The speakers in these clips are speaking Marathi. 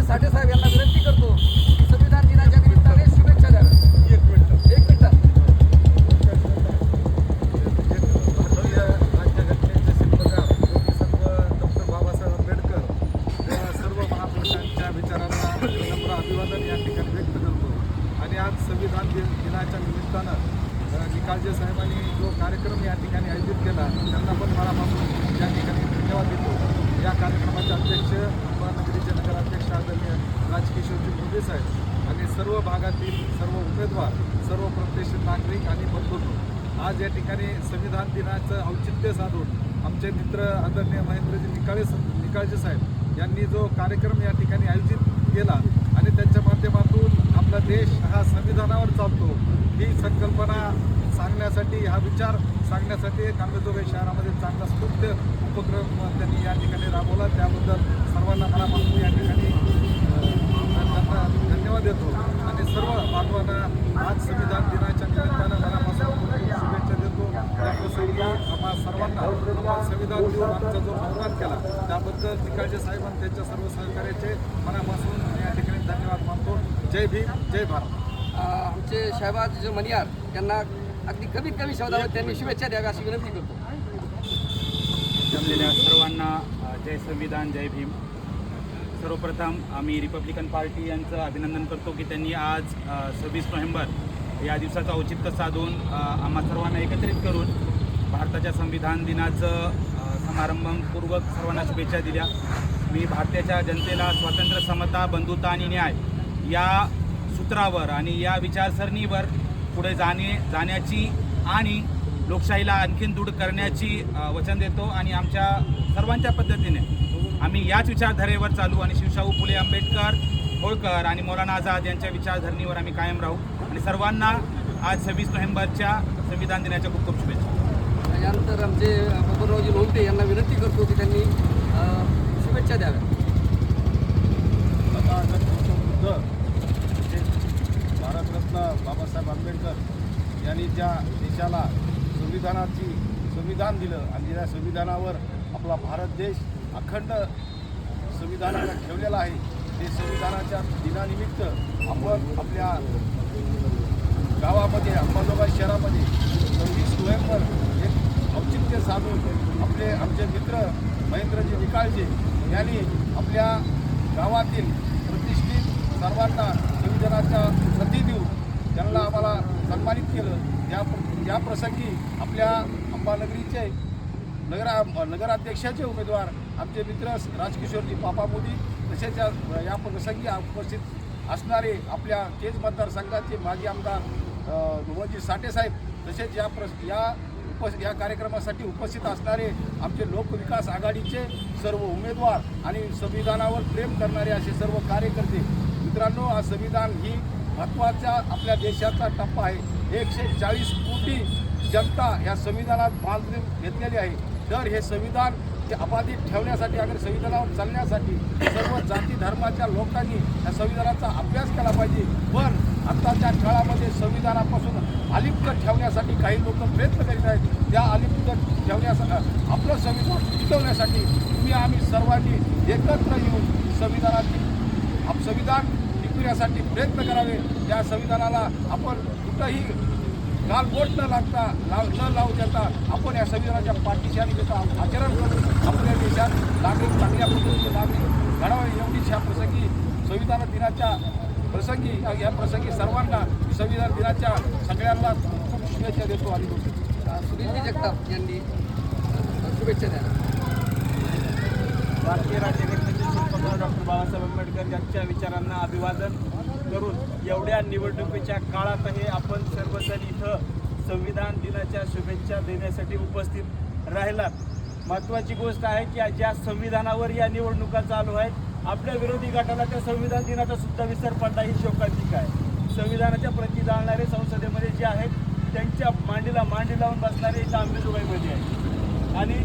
ध्रुवजी साठे साहेब यांना विनंती करतो की संविधान दिनाच्या निमित्ताने शुभेच्छा द्याव्या. एक मिनिट. भारतीय राज्यघटनेचे शिल्पकार सर्व डॉक्टर बाबासाहेब आंबेडकर या सर्व महापुरुषांच्या विचारांना नम्र अभिवादन या ठिकाणी व्यक्त करतो. आणि आज संविधान दिनाच्या निमित्तानं निकाळजे साहेबांनी जो कार्यक्रम या ठिकाणी आयोजित केला त्यांना पण मनापासून या ठिकाणी धन्यवाद देतो. या कार्यक्रमाचे अध्यक्ष महानगरीचे नगराध्यक्ष आदरणीय राजकिशोरजी मोदी साहेब आणि सर्व भागातील सर्व उमेदवार, सर्व प्रतिष्ठित नागरिक आणि बंधूंनो, आज या ठिकाणी संविधान दिनाचं औचित्य साधून आमचे मित्र आदरणीय महेंद्रजी निकाळजे साहेब यांनी जो कार्यक्रम या ठिकाणी आयोजित केला आणि त्याच्या माध्यमातून आपला देश हा संविधानावर चालतो ही संकल्पना सांगण्यासाठी, हा विचार सांगण्यासाठी अंबाजोगाई शहरामध्ये चांगला स्तुत्य उपक्रम त्यांनी या ठिकाणी राबवला. त्याबद्दल सर्वांना मनापासून या ठिकाणी त्यांना धन्यवाद देतो. आणि सर्व बांधवांना आज संविधान दिनाच्या निमित्तानं मनापासून शुभेच्छा देतो. त्या प्रसंगी आम्हा सर्वांना संविधान देऊन आमचा जो बहुमान केला त्याबद्दल निकाळजे साहेब आणि त्यांच्या सर्व सहकार्याचे मनापासून या ठिकाणी धन्यवाद मानतो. जय भीम, जय भारत. आमचे शहबाज मनियार यांना अगदी कमीत कमी शब्दामध्ये त्यांनी शुभेच्छा द्याव्या अशी विनंती करतो. जमलेल्या सर्वांना जय संविधान, जय भीम. सर्वप्रथम आम्ही रिपब्लिकन पार्टी यांचं अभिनंदन करतो की त्यांनी आज 26 नोव्हेंबर या दिवसाचं औचित्य साधून आम्हा सर्वांना एकत्रित करून भारताच्या संविधान दिनाचं समारंभपूर्वक सर्वांना शुभेच्छा दिल्या. मी भारताच्या जनतेला स्वातंत्र्य, समता, बंधुता आणि न्याय या सूत्रावर आणि या विचारसरणीवर पुढे जाण्याची आणि लोकशाहीला आणखीन दृढ करण्याची वचन देतो. आणि आमच्या सर्वांच्या पद्धतीने आम्ही याच विचारधारेवर चालू आणि शिवशाहू फुले आंबेडकर, होळकर आणि मौलाना आझाद यांच्या विचारधरणीवर आम्ही कायम राहू. आणि सर्वांना आज 26 नोव्हेंबरच्या संविधान दिनाच्या खूप खूप शुभेच्छा. यानंतर आमचे बबनरावजी लोमटे यांना विनंती करतो की त्यांनी शुभेच्छा द्याव्या. भारतरत्न बाबासाहेब आंबेडकर यांनी ज्या देशाला संविधान दिलं आणि ज्या संविधानावर आपला भारत देश अखंड संविधानाला ठेवलेला आहे, ते संविधानाच्या दिनानिमित्त आपण आपल्या गावामध्ये अंबाजोगाई शहरामध्ये 26 नोव्हेंबर एक औचित्य साधून आमचे मित्र महेंद्रजी निकाळजे यांनी आपल्या गावातील प्रतिष्ठित सर्वांना संविधानाच्या प्रती देऊन त्यांना आम्हाला सन्मानित केलं. या प्रसंगी आपल्या अंबानगरीचे नगराध्यक्षाचे उमेदवार आमचे मित्र राजकिशोरजी पापा मोदी तसेच या प्रसंगी उपस्थित असणारे आपल्या केज मतदारसंघाचे माजी आमदार ध्रुवजी साठे साहेब तसेच या कार्यक्रमासाठी उपस्थित असणारे आमचे लोकविकास आघाडीचे सर्व उमेदवार आणि संविधानावर प्रेम करणारे असे सर्व कार्यकर्ते. मित्रांनो, हा संविधान ही महत्त्वाचा आपल्या देशाचा टप्पा आहे. 140 कोटी जनता या संविधानात बांधून घेतलेली आहे. तर हे संविधान ते अबाधित ठेवण्यासाठी, अगर संविधानावर चालण्यासाठी सर्व जाती धर्माच्या लोकांनी या संविधानाचा अभ्यास केला पाहिजे. पण आत्ताच्या काळामध्ये संविधानापासून अलिप्त ठेवण्यासाठी काही लोक प्रयत्न करीत आहेत. त्या अलिप्त ठेवण्यासाठी आपलं संविधान टिकवण्यासाठी आम्ही सर्वांनी एकत्र येऊन संविधान टिकवण्यासाठी प्रयत्न करावे. त्या संविधानाला आपण कुठंही गालबोट न लावू देता आपण या संविधानाच्या पाठीशी आणि त्याचं आचरण करून आपल्या देशात नागरिक चांगल्या पद्धतीचे नागरिक घडावे एवढीच ह्या प्रसंगी संविधान दिनाच्या या प्रसंगी सर्वांना संविधान दिनाच्या सगळ्यांना खूप शुभेच्छा देतो. आणि सुनीलजी जगताप यांनी शुभेच्छा द्या. भारतीय राज्यघटनेचे शिल्पकार डॉक्टर बाबासाहेब आंबेडकर यांच्या विचारांना अभिवादन करून एवढ्या निवडणुकीच्या काळातही आपण सर्वजण इथं संविधान दिनाच्या शुभेच्छा देण्यासाठी उपस्थित राहिलात. महत्त्वाची गोष्ट आहे की ज्या संविधानावर या निवडणुका चालू आहेत आपल्या विरोधी गटाला त्या संविधान दिनाचा सुद्धा विसर पडला ही शोकांतिका आहे. संविधानाच्या प्रती जाणणारे संसदेमध्ये जे आहेत त्यांच्या मांडीला मांडी लावून बसणारे इथं अंबाजोगाईमध्ये आहे. आणि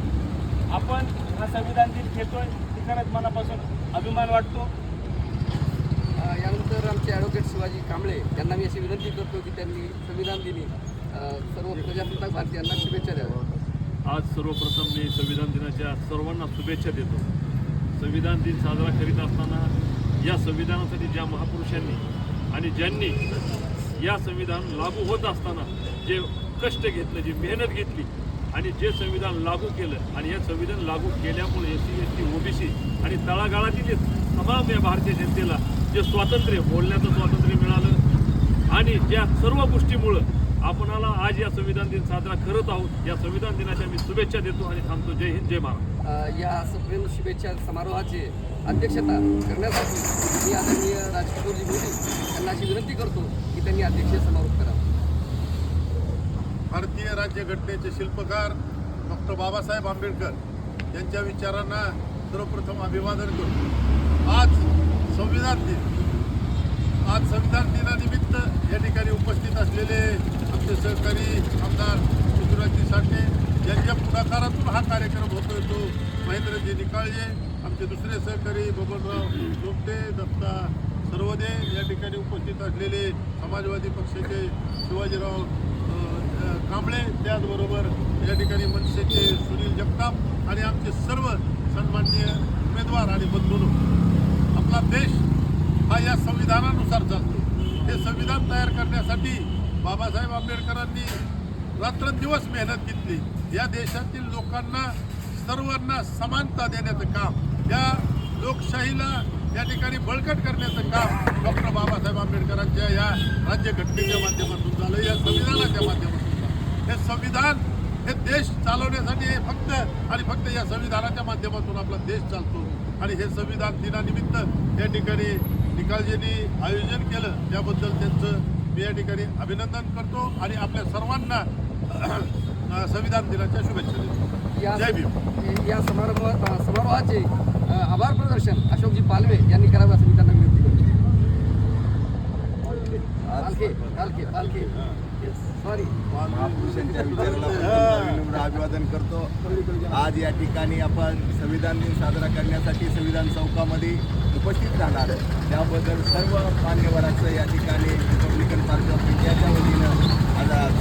आपण हा संविधान दिन घेतोय ठिकाणात मनापासून अभिमान वाटतो. यानंतर आमचे ॲडव्होकेट शिवाजी कांबळे यांना मी अशी विनंती करतो की त्यांनी संविधान दिनी सर्व प्रजासत्ताक भारतीयांना शुभेच्छा द्याव्या. आज सर्वप्रथम मी संविधान दिनाच्या सर्वांना शुभेच्छा देतो. संविधान दिन साजरा करीत असताना या संविधानासाठी ज्या महापुरुषांनी आणि ज्यांनी या संविधान लागू होत असताना जे कष्ट घेतलं, जी मेहनत घेतली आणि जे संविधान लागू केलं आणि हे संविधान लागू केल्यामुळे SC ST OBC आणि तळागाळातील तमाम या भारतीय जनतेला जे स्वातंत्र्य, बोलण्याचं स्वातंत्र्य मिळालं आणि ज्या सर्व गोष्टीमुळं आपणाला आज या संविधान दिन साजरा करत आहोत. या संविधान दिनाच्या मी शुभेच्छा देतो आणि थांबतो. जय हिंद, जय महाराष्ट्र. या संपूर्ण शुभेच्छा समारोहाची अध्यक्षता करण्यासाठी मी आदरणीय राजकिशोरजी मोदी यांना अशी विनंती करतो की त्यांनी अध्यक्षीय समारोप करावा. भारतीय राज्यघटनेचे शिल्पकार डॉक्टर बाबासाहेब आंबेडकर यांच्या विचारांना सर्वप्रथम अभिवादन करतो. आज संविधान दिन, आज संविधान दिनानिमित्त या ठिकाणी उपस्थित असलेले आमचे सहकारी आमदार पृथ्वीराजजी साठे यांच्या पुढाकारातून हा कार्यक्रम होतोय. तो महेंद्रजी निकाळजे, आमचे दुसरे सहकारी बबनराव लोमटे, दत्ता सर्वदे या ठिकाणी उपस्थित असलेले समाजवादी पक्षाचे शिवाजीराव कांबळे, त्याचबरोबर या ठिकाणी मनसेचे सुनील जगताप आणि आमचे सर्व सन्माननीय उमेदवार आणि बंधूंनो. आपला देश हा या संविधानानुसार चालतो. हे संविधान तयार करण्यासाठी बाबासाहेब आंबेडकरांनी रात्रंदिवस मेहनत घेतली. या देशातील लोकांना सर्वांना समानता देण्याचं काम, या लोकशाहीला या ठिकाणी बळकट करण्याचं काम डॉक्टर बाबासाहेब आंबेडकरांच्या या राज्यघटनेच्या माध्यमातून झालं, या संविधानाच्या माध्यमातून झालं. हे संविधान हे देश चालवण्यासाठी फक्त आणि फक्त या संविधानाच्या माध्यमातून आपला देश चालतो. आणि हे संविधान दिनानिमित्त या ठिकाणी निकालजींनी आयोजन केलं, त्याबद्दल त्यांचं मी या ठिकाणी अभिनंदन करतो आणि आपल्या सर्वांना संविधान दिनाच्या शुभेच्छा देतो. जय भीम. या समारोहाचे आभार प्रदर्शन अशोकजी पालवे यांनी करावं असं मी त्यांना विनंती करतो. पालखे सॉरी, महापुरुषांच्या विचाराला विनम्र अभिवादन करतो. आज या ठिकाणी आपण संविधान दिन साजरा करण्यासाठी संविधान चौकामध्ये उपस्थित राहणार, त्याबद्दल सर्व मान्यवरांचं या ठिकाणी रिपब्लिकन पार्टी ऑफ इंडियाच्या वतीनं आज